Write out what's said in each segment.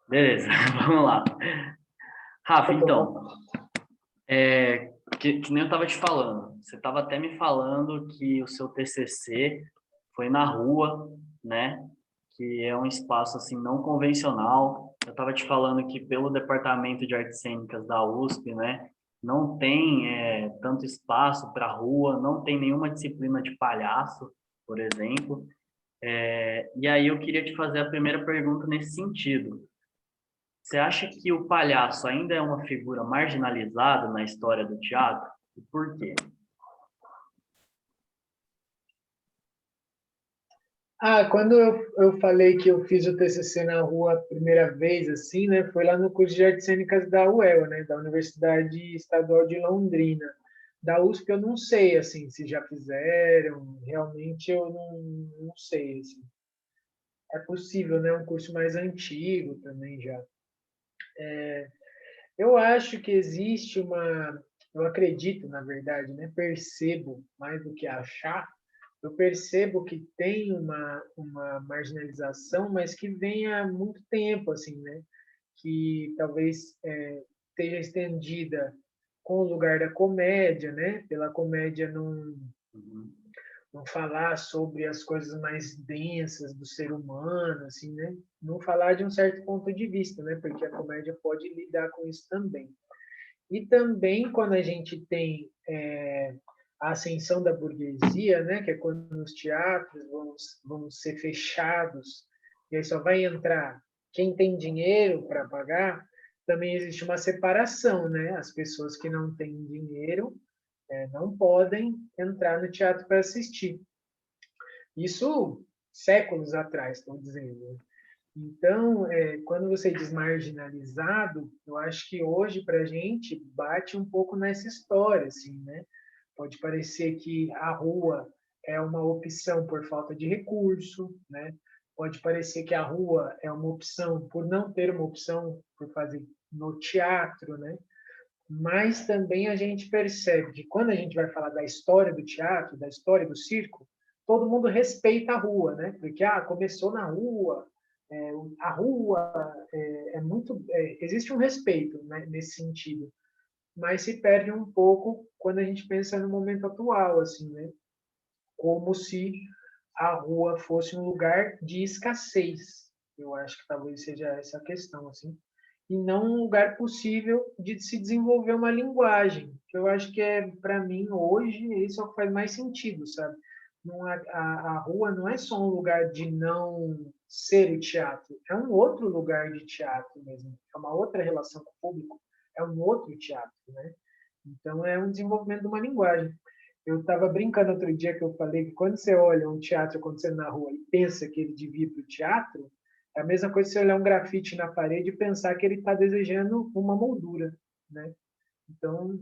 Beleza, vamos lá. Rafa, Eu tô. então, que nem eu estava te falando, você estava até me falando que o seu TCC foi na rua, né? Que é um espaço assim não convencional. Eu estava te falando que pelo Departamento de Artes Cênicas da USP, né? Não tem tanto espaço para rua, não tem nenhuma disciplina de palhaço, por exemplo. E aí eu queria te fazer a primeira pergunta nesse sentido. Você acha que o palhaço ainda é uma figura marginalizada na história do teatro? E por quê? Quando eu falei que eu fiz o TCC na rua a primeira vez, assim, né, foi lá no curso de Artes Cênicas da UEL, né, da Universidade Estadual de Londrina. Da USP eu não sei, assim, se já fizeram, realmente eu não sei, assim. É possível, né, um curso mais antigo também já. Eu acho que existe eu acredito, na verdade, né, percebo mais do que achar, eu percebo que tem uma marginalização, mas que vem há muito tempo, assim, né? Que talvez esteja estendida com o lugar da comédia, né? Pela comédia Uhum. não falar sobre as coisas mais densas do ser humano, assim, né? Não falar de um certo ponto de vista, né? Porque a comédia pode lidar com isso também. E também quando a gente tem a ascensão da burguesia, né, que é quando os teatros vão ser fechados e aí só vai entrar quem tem dinheiro para pagar, também existe uma separação, né? As pessoas que não têm dinheiro não podem entrar no teatro para assistir. Isso séculos atrás, estou dizendo. Então, quando você diz marginalizado, eu acho que hoje, para a gente, bate um pouco nessa história, assim, né? Pode parecer que a rua é uma opção por falta de recurso, né? Pode parecer que a rua é uma opção por não ter uma opção por fazer no teatro, né? Mas também a gente percebe que quando a gente vai falar da história do teatro, da história do circo, todo mundo respeita a rua, né? Porque começou na rua, a rua existe um respeito, né, nesse sentido, mas se perde um pouco quando a gente pensa no momento atual, assim, né? Como se a rua fosse um lugar de escassez. Eu acho que talvez seja essa a questão, assim, e não um lugar possível de se desenvolver uma linguagem. Que eu acho que para mim hoje isso é o que faz mais sentido, sabe? Não, a rua não é só um lugar de não ser o teatro, é um outro lugar de teatro mesmo, é uma outra relação com o público, é um outro teatro, né? Então é um desenvolvimento de uma linguagem. Eu estava brincando outro dia que eu falei que quando você olha um teatro acontecendo na rua e pensa que ele devia ir para o teatro, é a mesma coisa que você olhar um grafite na parede e pensar que ele está desejando uma moldura, né? Então,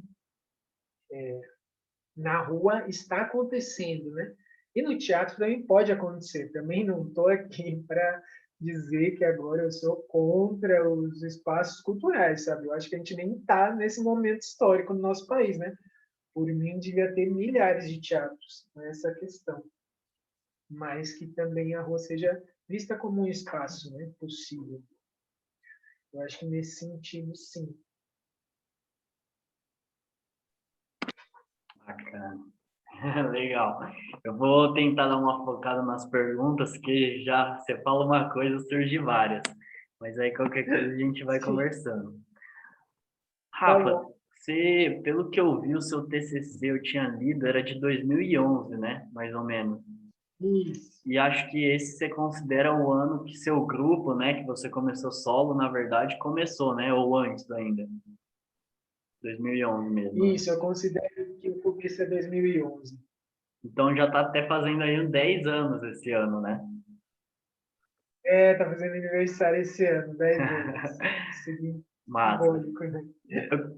na rua está acontecendo, né? E no teatro também pode acontecer. Também não estou aqui para dizer que agora eu sou contra os espaços culturais, sabe? Eu acho que a gente nem está nesse momento histórico no nosso país, né? Por mim, devia ter milhares de teatros nessa questão, mas que também a rua seja vista como um espaço, né, possível. Eu acho que nesse sentido, sim. Bacana. Legal. Eu vou tentar dar uma focada nas perguntas, que já você fala uma coisa, surge várias. Mas aí qualquer coisa a gente vai Sim, conversando. tá Rafa, bom. você, pelo que eu vi, o seu TCC eu tinha lido, era de 2011, né? Mais ou menos. Isso. E acho que esse você considera o ano que seu grupo, né, que você começou solo, na verdade, começou, né? Ou antes ainda, 2011 mesmo, né? Isso, eu considero que o Cubista é 2011. Então já está até fazendo aí uns 10 anos esse ano, né? Tá fazendo aniversário esse ano, 10 anos. Seguinte, Massa. simbólico, né?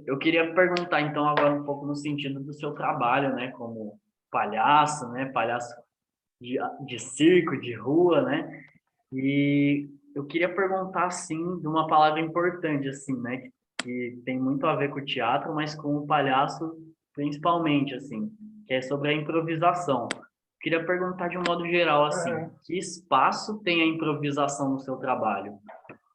Eu queria perguntar então agora um pouco no sentido do seu trabalho, né, como palhaço, né, palhaço de circo, de rua, né? E eu queria perguntar assim de uma palavra importante assim, né, que tem muito a ver com o teatro, mas com o palhaço principalmente assim, que é sobre a improvisação. Eu queria perguntar de um modo geral assim, Aham. que espaço tem a improvisação no seu trabalho?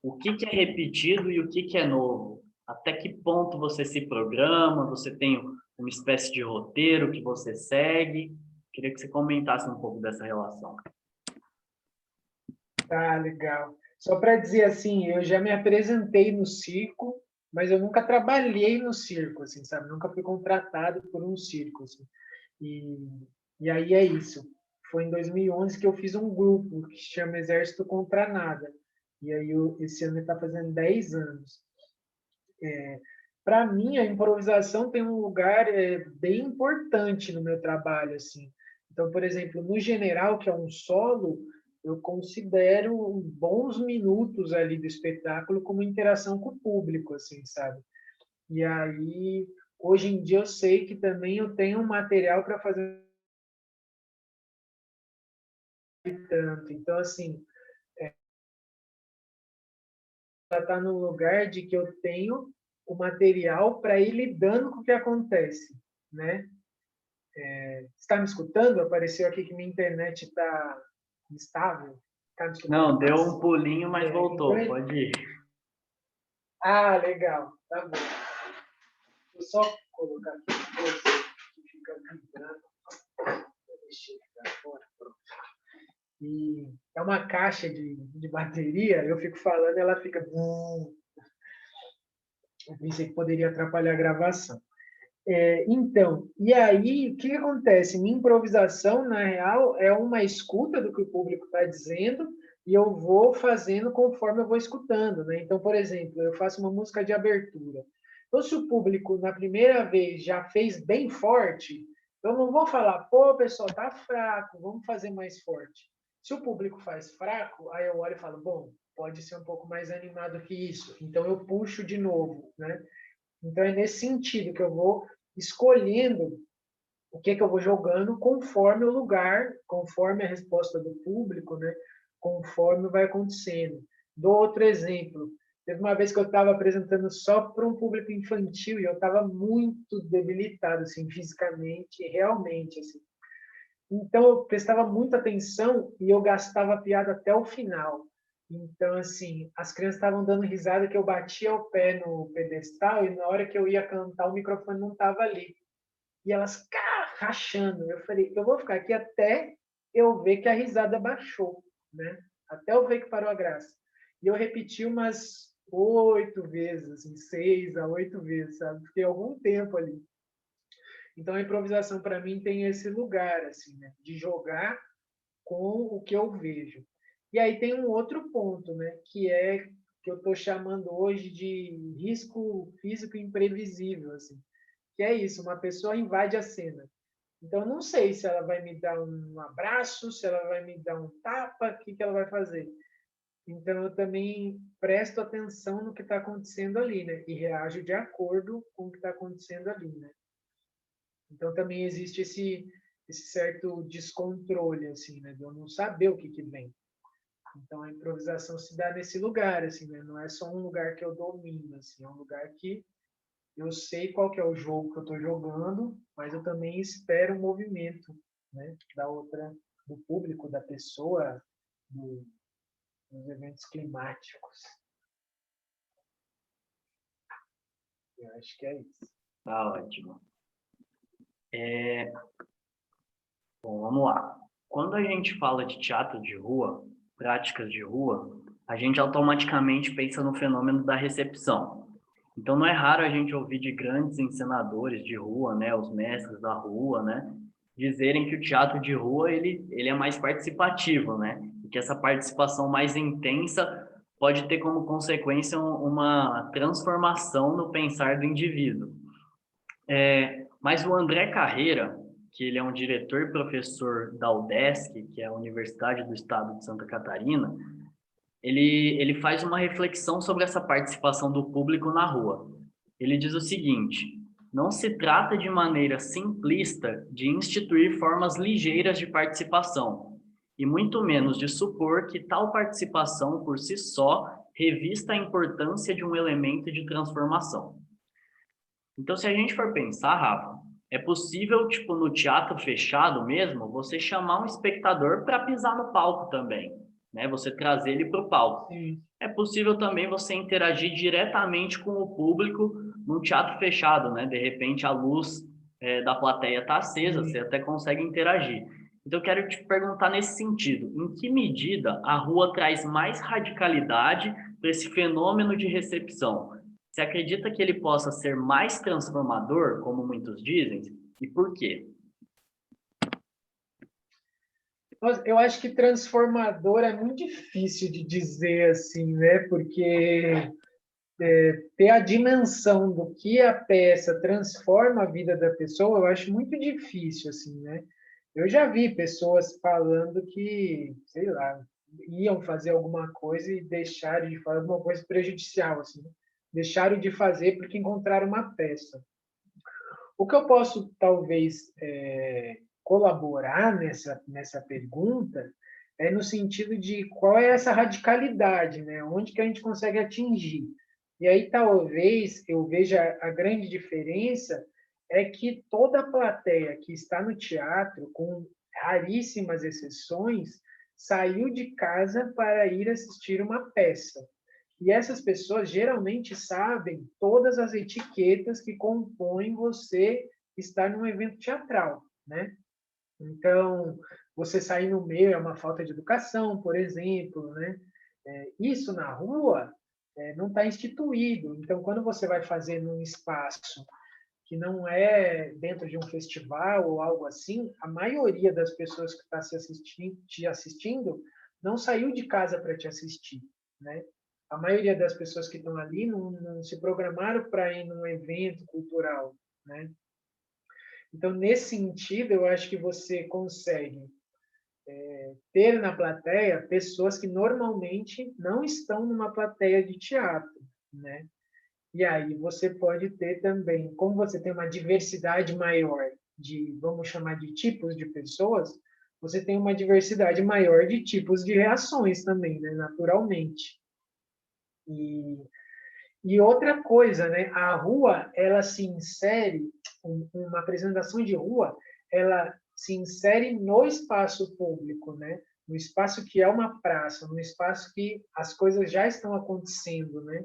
o que que é repetido e o que que é novo? Até que ponto você se programa? Você tem uma espécie de roteiro que você segue? Queria que você comentasse um pouco dessa relação. Tá, legal. Só para dizer assim, eu já me apresentei no circo, mas eu nunca trabalhei no circo, assim, sabe? Nunca fui contratado por um circo, assim. E, e aí é isso. Foi em 2011 que eu fiz um grupo que se chama Exército Contra Nada. E aí esse ano está fazendo 10 anos. Para mim, a improvisação tem um lugar bem importante no meu trabalho, assim. Então, por exemplo, no general, que é um solo, eu considero bons minutos ali do espetáculo como interação com o público, assim, sabe? E aí, hoje em dia, eu sei que também eu tenho um material para fazer tanto. Então, assim, já está no lugar de que eu tenho o material para ir lidando com o que acontece, né? Está me escutando? Apareceu aqui que minha internet está instável. Está me escutando Não, deu mais? um pulinho, mas Então, voltou. Pode ir. ah, legal. Tá bom. Vou só colocar aqui uma coisa que fica vibrando. Deixa eu ficar fora. Pronto. E é uma caixa de bateria, eu fico falando, ela fica. Eu pensei que poderia atrapalhar a gravação. Então, e aí, o que acontece? Minha improvisação, na real, é uma escuta do que o público está dizendo e eu vou fazendo conforme eu vou escutando, né? Então, por exemplo, eu faço uma música de abertura. Então, se o público, na primeira vez, já fez bem forte, eu não vou falar, pô, pessoal, tá fraco, vamos fazer mais forte. Se o público faz fraco, aí eu olho e falo, bom, pode ser um pouco mais animado que isso. Então, eu puxo de novo, né? Então, é nesse sentido que eu vou escolhendo o que eu vou jogando conforme o lugar, conforme a resposta do público, né? Conforme vai acontecendo. Dou outro exemplo. Teve uma vez que eu estava apresentando só para um público infantil e eu estava muito debilitado, assim, fisicamente, realmente, assim. Então, eu prestava muita atenção e eu gastava a piada até o final. Então, assim, as crianças estavam dando risada que eu batia o pé no pedestal e na hora que eu ia cantar, o microfone não estava ali. E elas rachando. Eu falei, eu vou ficar aqui até eu ver que a risada baixou, né? Até eu ver que parou a graça. E eu repeti umas 8 vezes, assim, 6 a 8 vezes, sabe? Fiquei algum tempo ali. Então, a improvisação, para mim, tem esse lugar, assim, né? De jogar com o que eu vejo. E aí tem um outro ponto, né? Que eu estou chamando hoje de risco físico imprevisível, assim. Que é isso, uma pessoa invade a cena. Então, eu não sei se ela vai me dar um abraço, se ela vai me dar um tapa, o que ela vai fazer. Então, eu também presto atenção no que está acontecendo ali, né? E reajo de acordo com o que está acontecendo ali, né? Então, também existe esse certo descontrole, assim, né? De eu não saber o que vem. Então, a improvisação se dá nesse lugar, assim, né? Não é só um lugar que eu domino, assim, é um lugar que eu sei qual que é o jogo que eu estou jogando, mas eu também espero o movimento, né? Da outra, do público, da pessoa, dos eventos climáticos. Eu acho que é isso. Tá ótimo. Bom, vamos lá. Quando a gente fala de teatro de rua, práticas de rua, a gente automaticamente pensa no fenômeno da recepção. Então, não é raro a gente ouvir de grandes encenadores de rua, né, os mestres da rua, né, dizerem que o teatro de rua ele é mais participativo, né, e que essa participação mais intensa pode ter como consequência uma transformação no pensar do indivíduo. Mas o André Carreira, que ele é um diretor e professor da UDESC, que é a Universidade do Estado de Santa Catarina, ele faz uma reflexão sobre essa participação do público na rua. Ele diz o seguinte: não se trata de maneira simplista de instituir formas ligeiras de participação, e muito menos de supor que tal participação por si só revista a importância de um elemento de transformação. Então, se a gente for pensar, Rafa, é possível, tipo, no teatro fechado mesmo, você chamar um espectador para pisar no palco também. né? Você trazer ele para o palco. Sim. É possível também você interagir diretamente com o público num teatro fechado, né? De repente a luz da plateia está acesa, você até consegue interagir. Então eu quero te perguntar nesse sentido, em que medida a rua traz mais radicalidade para esse fenômeno de recepção? Você acredita que ele possa ser mais transformador, como muitos dizem? E por quê? Eu acho que transformador é muito difícil de dizer assim, né? Porque ter a dimensão do que a peça transforma a vida da pessoa, eu acho muito difícil, assim, né? Eu já vi pessoas falando que, sei lá, iam fazer alguma coisa e deixaram de fazer alguma coisa prejudicial, assim, né? Deixaram de fazer porque encontraram uma peça. O que eu posso, talvez, colaborar nessa pergunta é no sentido de qual é essa radicalidade, né? Onde que a gente consegue atingir. E aí, talvez, eu veja a grande diferença é que toda a plateia que está no teatro, com raríssimas exceções, saiu de casa para ir assistir uma peça. E essas pessoas geralmente sabem todas as etiquetas que compõem você estar num evento teatral, né? Então, você sair no meio é uma falta de educação, por exemplo, né? Isso na rua não está instituído. Então, quando você vai fazer num espaço que não é dentro de um festival ou algo assim, a maioria das pessoas que está te assistindo não saiu de casa para te assistir, né? A maioria das pessoas que estão ali não se programaram para ir num evento cultural, né? Então, nesse sentido, eu acho que você consegue ter na plateia pessoas que normalmente não estão numa plateia de teatro, né? E aí você pode ter também, como você tem uma diversidade maior de, vamos chamar de tipos de pessoas, você tem uma diversidade maior de tipos de reações também, né? Naturalmente. E, e outra coisa, né? A rua, ela se insere, uma apresentação de rua, ela se insere no espaço público, né? No espaço que é uma praça, no espaço que as coisas já estão acontecendo, né?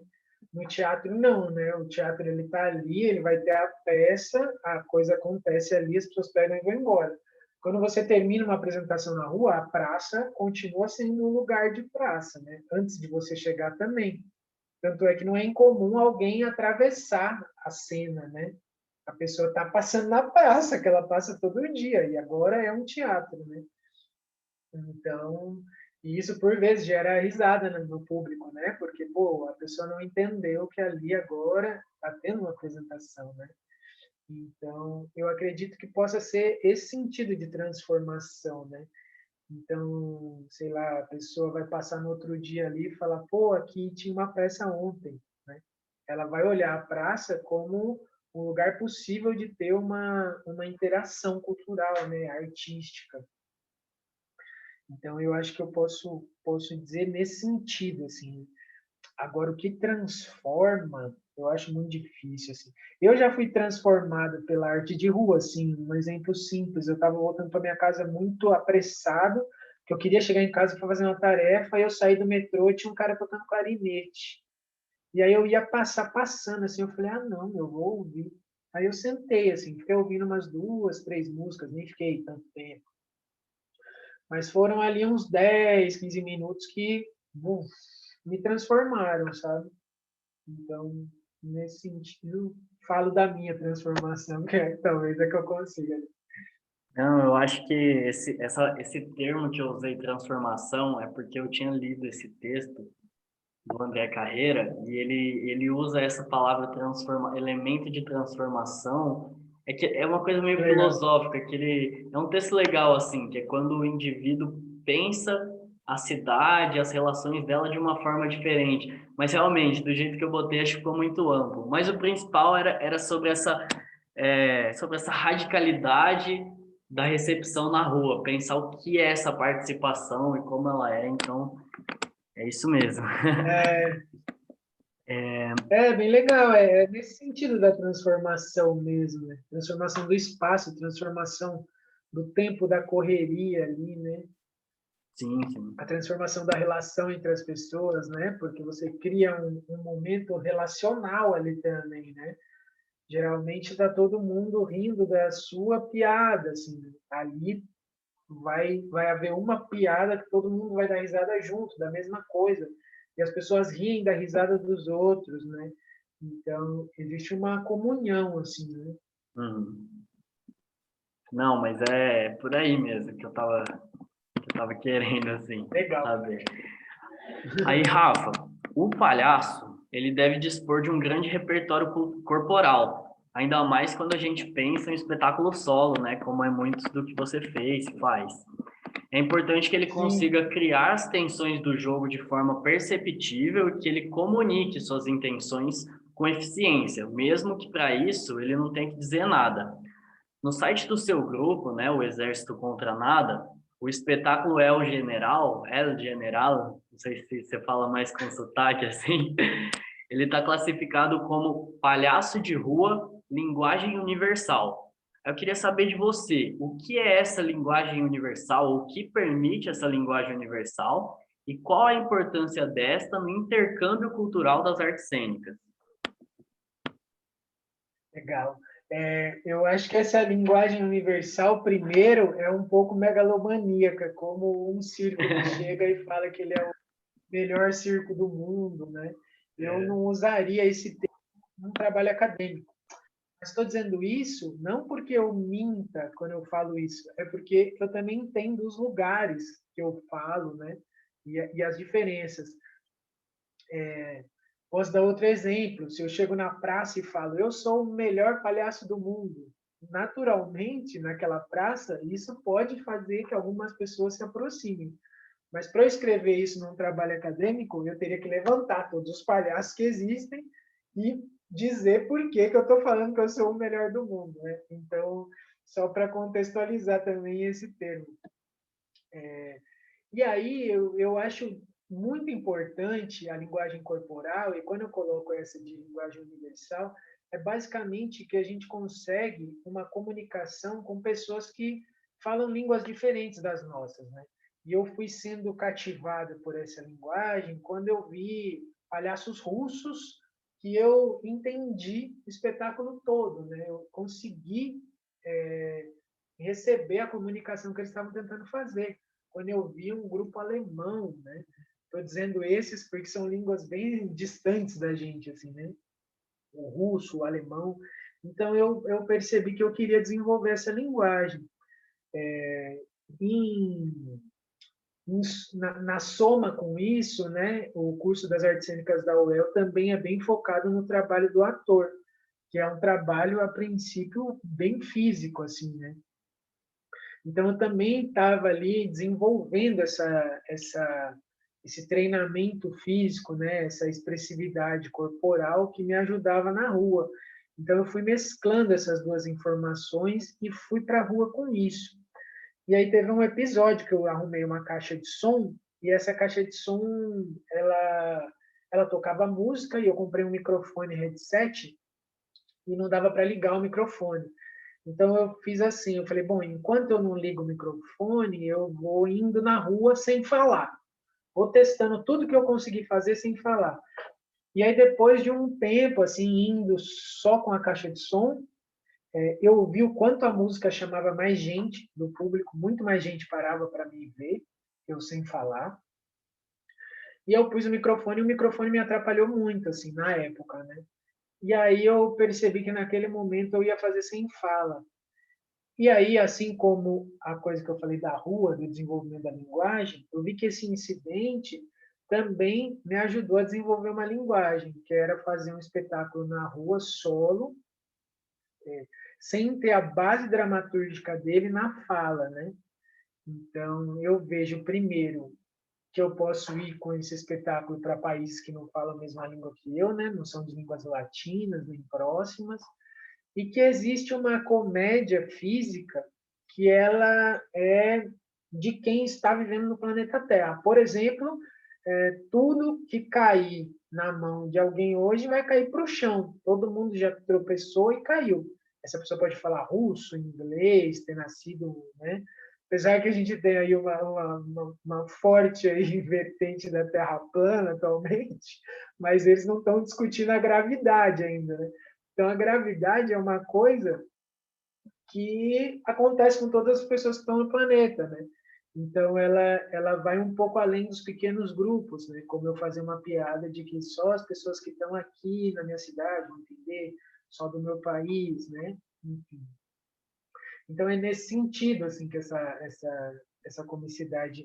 No teatro não, né? O teatro ele está ali, ele vai ter a peça, a coisa acontece ali, as pessoas pegam e vão embora. Quando você termina uma apresentação na rua, a praça continua sendo um lugar de praça, né? Antes de você chegar também. Tanto é que não é incomum alguém atravessar a cena, né? A pessoa está passando na praça, que ela passa todo dia, e agora é um teatro, né? Então, e isso por vezes gera risada no público, né? Porque, pô, a pessoa não entendeu que ali agora está tendo uma apresentação, né? Então, eu acredito que possa ser esse sentido de transformação, né? Então, sei lá, a pessoa vai passar no outro dia ali e falar, pô, aqui tinha uma peça ontem, né? Ela vai olhar a praça como um lugar possível de ter uma interação cultural, né? Artística. Então, eu acho que eu posso dizer nesse sentido, assim. Agora, o que transforma, eu acho muito difícil, assim. Eu já fui transformado pela arte de rua, assim, um exemplo simples. Eu estava voltando para minha casa muito apressado, que eu queria chegar em casa para fazer uma tarefa, e eu saí do metrô e tinha um cara tocando clarinete. E aí eu ia passando, assim, eu falei, ah, não, eu vou ouvir. Aí eu sentei, assim, fiquei ouvindo umas 2, 3 músicas, nem fiquei tanto tempo. Mas foram ali uns 10, 15 minutos que me transformaram, sabe? Então, nesse sentido, falo da minha transformação, que talvez é que eu consiga. Não, eu acho que esse termo que eu usei, transformação, é porque eu tinha lido esse texto do André Carreira e ele usa essa palavra elemento de transformação, é que é uma coisa meio Legal. filosófica, que ele é um texto legal assim, que é quando o indivíduo pensa a cidade, as relações dela de uma forma diferente. Mas realmente, do jeito que eu botei, acho que ficou muito amplo. Mas o principal era sobre essa radicalidade da recepção na rua, pensar o que é essa participação e como ela é. Então, é isso mesmo. É, é bem legal, é nesse sentido da transformação mesmo, né? Transformação do espaço, transformação do tempo da correria ali, né? Sim, sim. A transformação da relação entre as pessoas, né? Porque você cria um momento relacional ali também, né? Geralmente está todo mundo rindo da sua piada, assim. Ali vai haver uma piada que todo mundo vai dar risada junto, da mesma coisa. E as pessoas riem da risada dos outros, né? Então, existe uma comunhão, assim, né? Uhum. Não, mas é por aí mesmo que eu tava querendo, assim, Legal. saber. Aí, Rafa, o palhaço, ele deve dispor de um grande repertório corporal, ainda mais quando a gente pensa em espetáculo solo, né, como é muito do que você fez, faz. É importante que ele Sim, consiga criar as tensões do jogo de forma perceptível e que ele comunique suas intenções com eficiência, mesmo que para isso ele não tenha que dizer nada. No site do seu grupo, né, o Exército Contra Nada, o espetáculo El General, não sei se você fala mais com sotaque assim, ele está classificado como palhaço de rua, linguagem universal. Eu queria saber de você, o que é essa linguagem universal, o que permite essa linguagem universal e qual a importância desta no intercâmbio cultural das artes cênicas? legal. Eu acho que essa linguagem universal, primeiro, é um pouco megalomaníaca, como um circo que chega e fala que ele é o melhor circo do mundo, né? Eu É. não usaria esse termo num trabalho acadêmico. Mas estou dizendo isso não porque eu minta quando eu falo isso, é porque eu também entendo os lugares que eu falo, né? E as diferenças. Posso dar outro exemplo. Se eu chego na praça e falo, eu sou o melhor palhaço do mundo, naturalmente, naquela praça, isso pode fazer que algumas pessoas se aproximem. Mas para eu escrever isso num trabalho acadêmico, eu teria que levantar todos os palhaços que existem e dizer por que eu estou falando que eu sou o melhor do mundo, né? Então, só para contextualizar também esse termo. E aí eu acho muito importante a linguagem corporal, e quando eu coloco essa de linguagem universal, é basicamente que a gente consegue uma comunicação com pessoas que falam línguas diferentes das nossas, né? E eu fui sendo cativado por essa linguagem quando eu vi palhaços russos que eu entendi o espetáculo todo, né? Eu consegui receber a comunicação que eles estavam tentando fazer. Quando eu vi um grupo alemão, né? Estou dizendo esses porque são línguas bem distantes da gente, assim, né? O russo, o alemão. Então eu percebi que eu queria desenvolver essa linguagem. Em, na soma com isso, né? O curso das artes cênicas da UEL também é bem focado no trabalho do ator, que é um trabalho a princípio bem físico, assim, né? Então, eu também estava ali desenvolvendo esse treinamento físico, né? Essa expressividade corporal que me ajudava na rua. Então, eu fui mesclando essas duas informações e fui para a rua com isso. E aí teve um episódio que eu arrumei uma caixa de som, e essa caixa de som, ela tocava música, e eu comprei um microfone headset, e não dava para ligar o microfone. Então eu fiz assim, eu falei, bom, enquanto eu não ligo o microfone, eu vou indo na rua sem falar. Vou testando tudo que eu consegui fazer sem falar. E aí depois de um tempo assim indo só com a caixa de som, eu vi o quanto a música chamava mais gente do público, muito mais gente parava para me ver, eu sem falar. E eu pus o microfone e o microfone me atrapalhou muito assim na época, né? E aí eu percebi que naquele momento eu ia fazer sem fala. E aí, assim como a coisa que eu falei da rua, do desenvolvimento da linguagem, eu vi que esse incidente também me ajudou a desenvolver uma linguagem, que era fazer um espetáculo na rua solo, sem ter a base dramatúrgica dele na fala, né? Então, eu vejo primeiro que eu posso ir com esse espetáculo para países que não falam a mesma língua que eu, né? Não são de línguas latinas nem próximas, e que existe uma comédia física que ela é de quem está vivendo no planeta Terra. Por exemplo, tudo que cair na mão de alguém hoje vai cair para o chão. Todo mundo já tropeçou e caiu. Essa pessoa pode falar russo, inglês, ter nascido, né, Apesar que a gente tem aí uma forte aí vertente da Terra plana atualmente, mas eles não estão discutindo a gravidade ainda, né? Então, a gravidade é uma coisa que acontece com todas as pessoas que estão no planeta, né? Então, ela vai um pouco além dos pequenos grupos, né? Como eu fazer uma piada de que só as pessoas que estão aqui na minha cidade vão entender, só do meu país, né? Enfim. Então, é nesse sentido assim que essa comicidade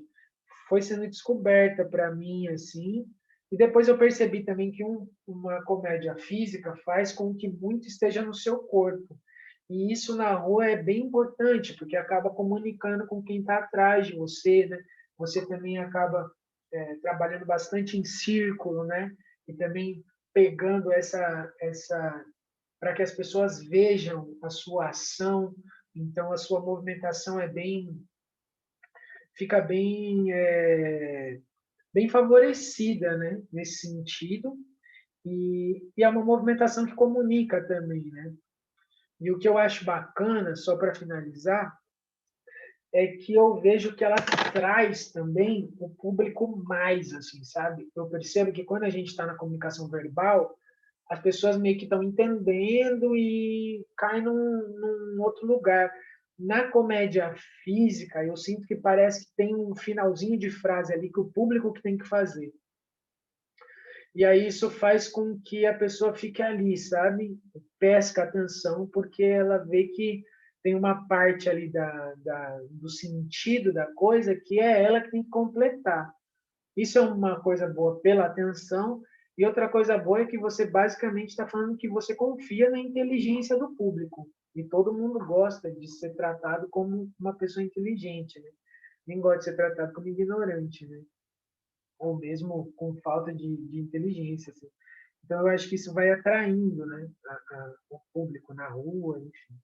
foi sendo descoberta para mim, assim, e depois eu percebi também que uma comédia física faz com que muito esteja no seu corpo. E isso na rua é bem importante, porque acaba comunicando com quem está atrás de você, né? Você também acaba trabalhando bastante em círculo, né? E também pegando para que as pessoas vejam a sua ação. Então, a sua movimentação fica bem favorecida, né? Nesse sentido. E é uma movimentação que comunica também, né? E o que eu acho bacana, só para finalizar, é que eu vejo que ela traz também o público mais, assim, sabe? Eu percebo que quando a gente está na comunicação verbal, as pessoas meio que estão entendendo e caem num outro lugar. Na comédia física, eu sinto que parece que tem um finalzinho de frase ali que o público que tem que fazer. E aí isso faz com que a pessoa fique ali, sabe? Pesca atenção, porque ela vê que tem uma parte ali do sentido da coisa que é ela que tem que completar. Isso é uma coisa boa pela atenção, e outra coisa boa é que você basicamente está falando que você confia na inteligência do público. E todo mundo gosta de ser tratado como uma pessoa inteligente, né? Nem gosta de ser tratado como ignorante, né? Ou mesmo com falta de inteligência. Assim. Então, eu acho que isso vai atraindo, né, o público na rua, enfim.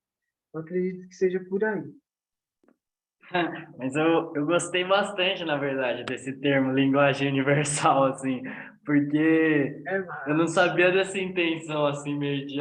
Eu acredito que seja por aí. Mas eu gostei bastante, na verdade, desse termo linguagem universal, assim, porque É eu não massa. sabia dessa intenção, assim, meio de,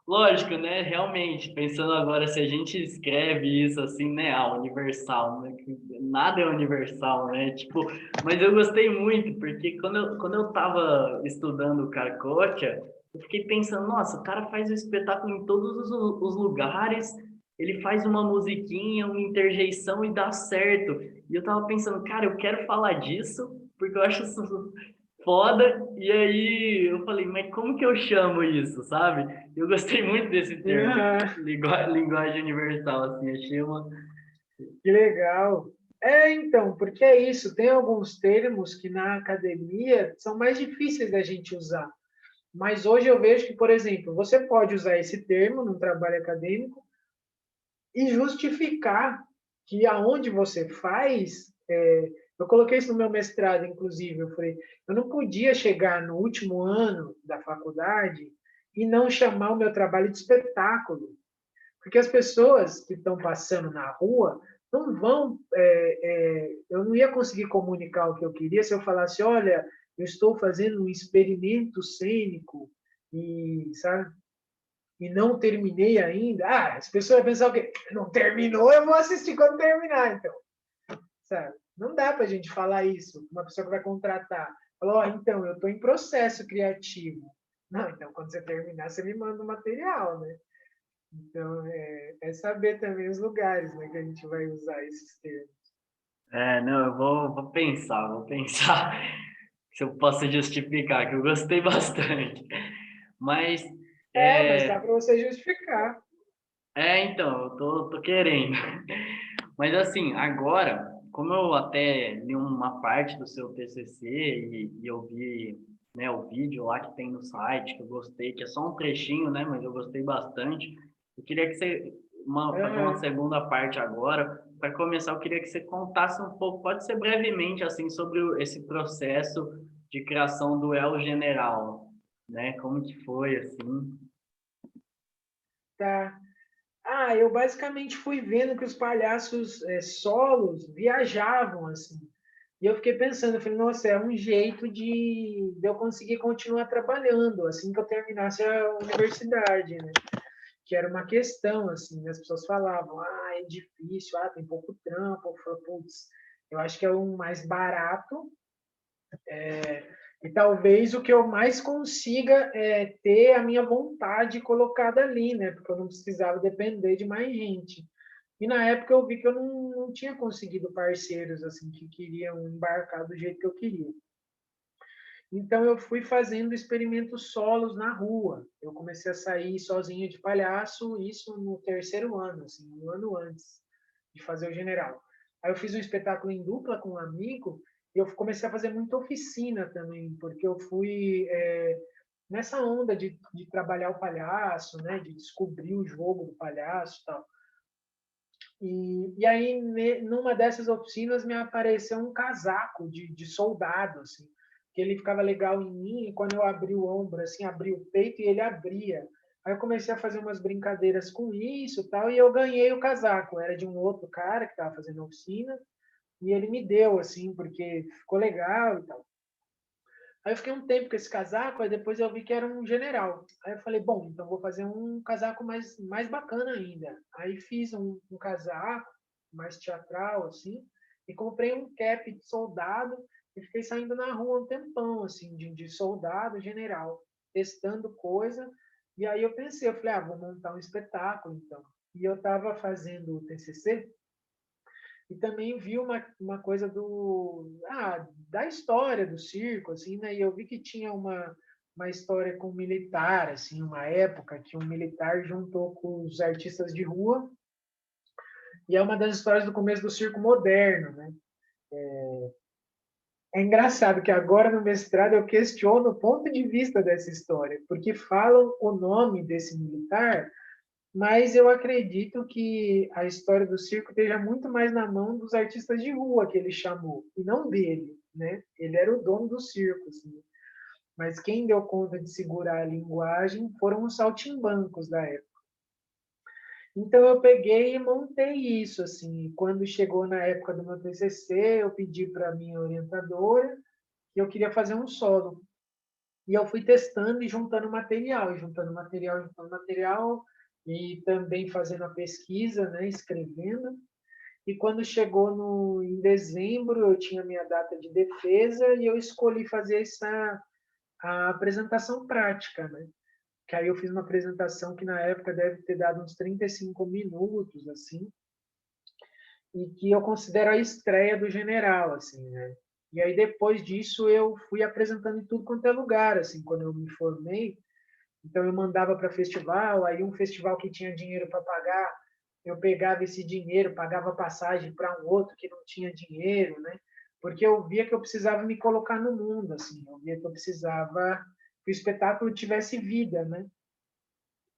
lógico, né, realmente, pensando agora, se a gente escreve isso, assim, né, universal, né, que nada é universal, né, tipo, mas eu gostei muito, porque quando eu tava estudando o Carcotia, eu fiquei pensando, nossa, o cara faz o espetáculo em todos os lugares, ele faz uma musiquinha, uma interjeição e dá certo. E eu tava pensando, cara, eu quero falar disso, porque eu acho isso foda. E aí eu falei, mas como que eu chamo isso, sabe? Eu gostei muito desse termo, linguagem universal, assim, achei uma... Que legal. Então, porque é isso, tem alguns termos que na academia são mais difíceis da gente usar. Mas hoje eu vejo que, por exemplo, você pode usar esse termo num trabalho acadêmico e justificar que aonde você faz, eu coloquei isso no meu mestrado, inclusive, eu falei, eu não podia chegar no último ano da faculdade e não chamar o meu trabalho de espetáculo, porque as pessoas que estão passando na rua não vão, eu não ia conseguir comunicar o que eu queria se eu falasse, olha, eu estou fazendo um experimento cênico e, sabe, e não terminei ainda. As pessoas vão pensar o quê? Não terminou, eu vou assistir quando terminar, então. Sabe? Não dá para a gente falar isso. Uma pessoa que vai contratar. Falou, então, eu estou em processo criativo. Não, então, quando você terminar, você me manda o material, né? Então, é saber também os lugares, né, que a gente vai usar esses termos. Não, eu vou pensar se eu posso justificar, que eu gostei bastante. Mas, Mas dá é, para você justificar. então, eu tô querendo. Mas assim, agora, como eu até li uma parte do seu TCC e eu vi, né, o vídeo lá que tem no site, que eu gostei, que é só um trechinho, né, mas eu gostei bastante. Eu queria que você, fazer uma Aham. segunda parte agora. Para começar, eu queria que você contasse um pouco, pode ser brevemente, assim, sobre esse processo de criação do elo general, né? Como que foi, assim? Tá. Eu basicamente fui vendo que os palhaços solos viajavam, assim. E eu fiquei pensando, eu falei, nossa, é um jeito de eu conseguir continuar trabalhando assim que eu terminasse a universidade, né? que era uma questão, assim, as pessoas falavam, é difícil, tem pouco trampo, eu falei, putz, eu acho que é o mais barato, e talvez o que eu mais consiga é ter a minha vontade colocada ali, né? Porque eu não precisava depender de mais gente. E na época eu vi que eu não tinha conseguido parceiros assim que queriam embarcar do jeito que eu queria. Então eu fui fazendo experimentos solos na rua. Eu comecei a sair sozinho de palhaço, isso no terceiro ano, assim, um ano antes de fazer o general. Aí eu fiz um espetáculo em dupla com um amigo e eu comecei a fazer muita oficina também, porque eu fui nessa onda de trabalhar o palhaço, né, de descobrir o jogo do palhaço e tal. E aí, numa dessas oficinas, me apareceu um casaco de soldado, assim, que ele ficava legal em mim, e quando eu abri o ombro, assim, abri o peito, e ele abria. Aí eu comecei a fazer umas brincadeiras com isso, tal, e eu ganhei o casaco. Era de um outro cara que estava fazendo a oficina, e ele me deu, assim, porque ficou legal e tal. Aí eu fiquei um tempo com esse casaco, aí depois eu vi que era um general. Aí eu falei, bom, então vou fazer um casaco mais bacana ainda. Aí fiz um casaco mais teatral, assim, e comprei um cap de soldado e fiquei saindo na rua um tempão, assim, de soldado general, testando coisa. E aí eu pensei, eu falei, vou montar um espetáculo, então. E eu estava fazendo o TCC, e também vi uma coisa da história do circo, assim, né? E eu vi que tinha uma história com um militar, assim, uma época que um militar juntou com os artistas de rua, e é uma das histórias do começo do circo moderno, né? É engraçado que agora no mestrado eu questiono o ponto de vista dessa história, porque falam o nome desse militar, mas eu acredito que a história do circo esteja muito mais na mão dos artistas de rua que ele chamou, e não dele, né? Ele era o dono do circo, assim. Mas quem deu conta de segurar a linguagem foram os saltimbancos da época. Então eu peguei e montei isso, assim. Quando chegou na época do meu TCC, eu pedi para a minha orientadora que eu queria fazer um solo. E eu fui testando e juntando material, e também fazendo a pesquisa, né, escrevendo. E quando chegou em dezembro, eu tinha minha data de defesa e eu escolhi fazer a apresentação prática, né? Que aí eu fiz uma apresentação que na época deve ter dado uns 35 minutos, assim, e que eu considero a estreia do general, assim, né? E aí depois disso eu fui apresentando em tudo quanto é lugar, assim, quando eu me formei. Então eu mandava para festival, aí um festival que tinha dinheiro para pagar, eu pegava esse dinheiro, pagava passagem para um outro que não tinha dinheiro, né? Porque eu via que eu precisava me colocar no mundo, assim, eu via que eu precisava que o espetáculo tivesse vida, né?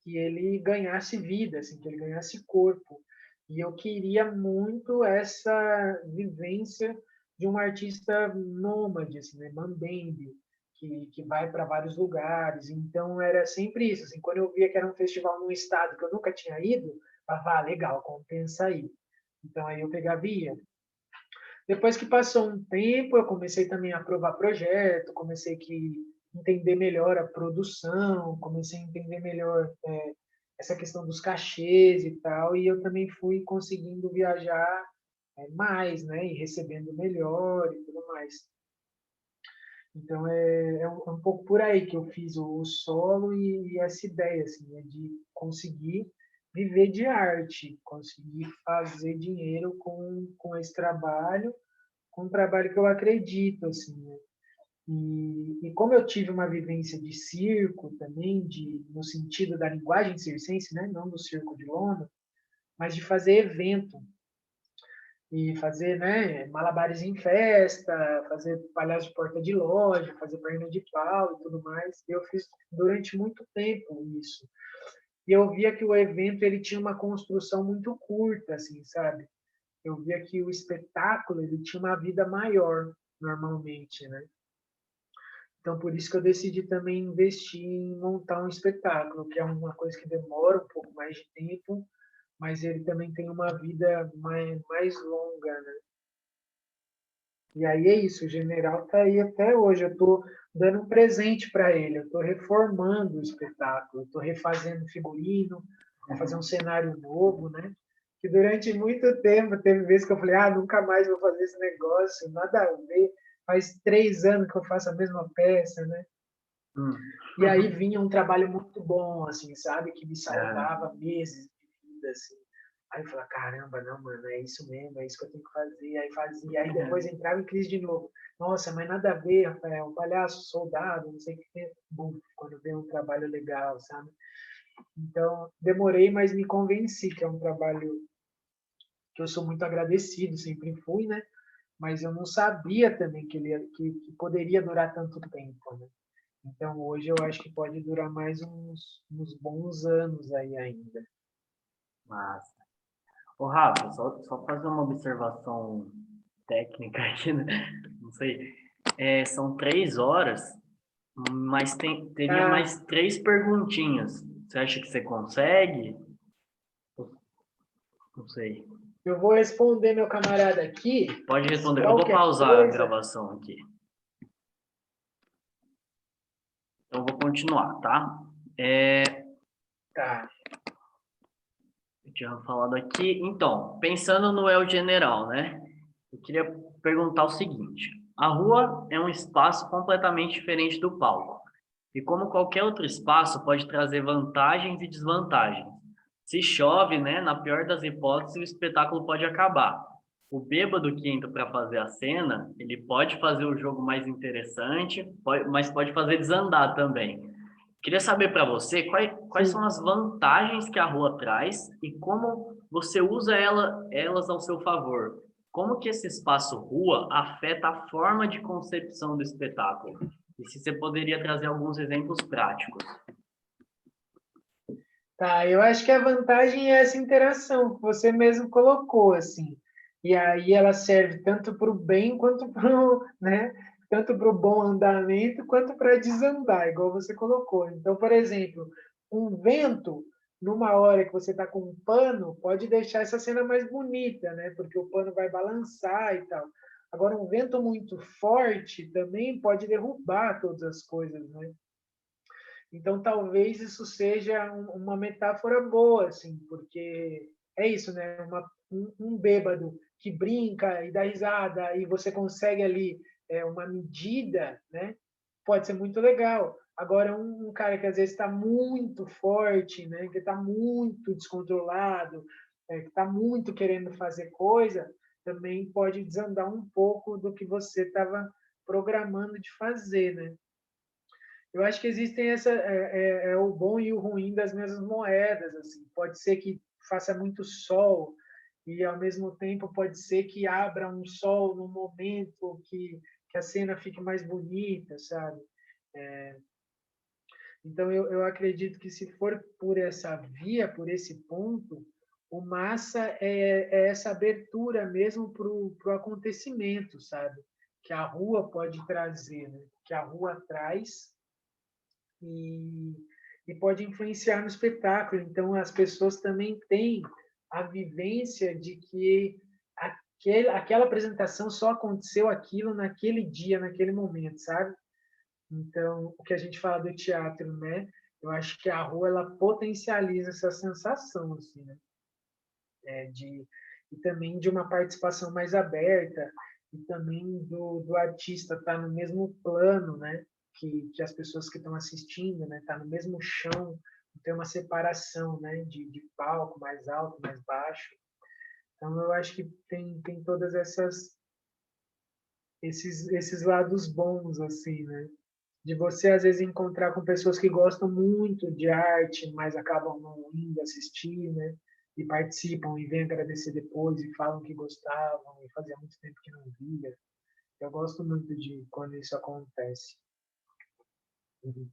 Que ele ganhasse vida, assim, que ele ganhasse corpo. E eu queria muito essa vivência de um artista nômade, assim, né? Mambembe, que vai para vários lugares. Então era sempre isso. Assim, quando eu via que era um festival num estado que eu nunca tinha ido, eu falava, legal, compensa aí. Então aí eu pegava e ia. Depois que passou um tempo, eu comecei também a aprovar projeto, comecei a entender melhor a produção, comecei a entender melhor essa questão dos cachês e tal, e eu também fui conseguindo viajar mais, né, e recebendo melhor e tudo mais. Então é um pouco por aí que eu fiz o solo e essa ideia assim, né, de conseguir viver de arte, conseguir fazer dinheiro com esse trabalho, com um trabalho que eu acredito, assim, né? E como eu tive uma vivência de circo também, no sentido da linguagem circense, né? Não do circo de lona, mas de fazer evento e fazer, né, malabares em festa, fazer palhaço de porta de loja, fazer perna de pau e tudo mais. Eu fiz durante muito tempo isso. E eu via que o evento ele tinha uma construção muito curta, assim, sabe? Eu via que o espetáculo ele tinha uma vida maior normalmente, né? Então por isso que eu decidi também investir em montar um espetáculo, que é uma coisa que demora um pouco mais de tempo, mas ele também tem uma vida mais longa, né? E aí é isso, o general está aí até hoje. Eu estou dando um presente para ele, eu estou reformando o espetáculo, estou refazendo figurino, a fazer um cenário novo, né? Que durante muito tempo teve vezes que eu falei, nunca mais vou fazer esse negócio, nada a ver. Faz 3 anos que eu faço a mesma peça, né? E aí vinha um trabalho muito bom, assim, sabe? Que me salvava meses de vida, assim. Aí eu falava, caramba, não, mano, é isso mesmo, é isso que eu tenho que fazer. Aí fazia, aí depois entrava em crise de novo. Nossa, mas nada a ver, Rafael, um palhaço, soldado, não sei o que tem. Bom, quando vem um trabalho legal, sabe? Então, demorei, mas me convenci que é um trabalho que eu sou muito agradecido, sempre fui, né? Mas eu não sabia também que poderia durar tanto tempo, né? Então, hoje eu acho que pode durar mais uns bons anos aí ainda. Massa. Ô, Rafa, só fazer uma observação técnica aqui, né? Não sei. São 3 horas, mas teria Tá, mais 3 perguntinhas. Você acha que você consegue? Não sei. eu vou responder meu camarada aqui. Pode responder. Eu vou Qualquer pausar a coisa. gravação aqui. Então, eu vou continuar, tá? Tá. Eu tinha falado aqui. Então, pensando no El General, né? Eu queria perguntar o seguinte: a rua é um espaço completamente diferente do palco. E como qualquer outro espaço, pode trazer vantagens e desvantagens. Se chove, né, na pior das hipóteses, o espetáculo pode acabar. O bêbado que entra para fazer a cena, ele pode fazer o jogo mais interessante, mas pode fazer desandar também. Queria saber para você quais Sim. são as vantagens que a rua traz e como você usa elas ao seu favor. Como que esse espaço rua afeta a forma de concepção do espetáculo? E se você poderia trazer alguns exemplos práticos. Tá, eu acho que a vantagem é essa interação que você mesmo colocou, assim. E aí ela serve tanto para o bem quanto para o, né? Tanto para o bom andamento quanto para desandar, igual você colocou. Então, por exemplo, um vento, numa hora que você está com um pano, pode deixar essa cena mais bonita, né? Porque o pano vai balançar e tal. Agora, um vento muito forte também pode derrubar todas as coisas, né? Então, talvez isso seja uma metáfora boa, assim, porque é isso, né? Um bêbado que brinca e dá risada e você consegue ali uma medida, né? Pode ser muito legal. Agora, um cara que às vezes está muito forte, né? Que está muito descontrolado, que está muito querendo fazer coisa, também pode desandar um pouco do que você estava programando de fazer, né? Eu acho que existem o bom e o ruim das mesmas moedas. Assim. Pode ser que faça muito sol e, ao mesmo tempo, pode ser que abra um sol no momento que a cena fique mais bonita, sabe? Então, eu acredito que se for por essa via, por esse ponto, o massa é essa abertura mesmo para o acontecimento, sabe? Que a rua pode trazer, né? Que a rua traz e, e pode influenciar no espetáculo. Então, as pessoas também têm a vivência de que aquela apresentação só aconteceu aquilo naquele dia, naquele momento, sabe? Então, o que a gente fala do teatro, né? Eu acho que a rua ela potencializa essa sensação, assim, né? E também de uma participação mais aberta e também do artista estar no mesmo plano, né? Que as pessoas que estão assistindo, né? Tá no mesmo chão, não tem uma separação, né? De palco mais alto, mais baixo. Então eu acho que tem todas esses lados bons assim, né? De você às vezes encontrar com pessoas que gostam muito de arte, mas acabam não indo assistir, né? E participam e vêm agradecer depois e falam que gostavam e fazia muito tempo que não via. Eu gosto muito de quando isso acontece. Uhum.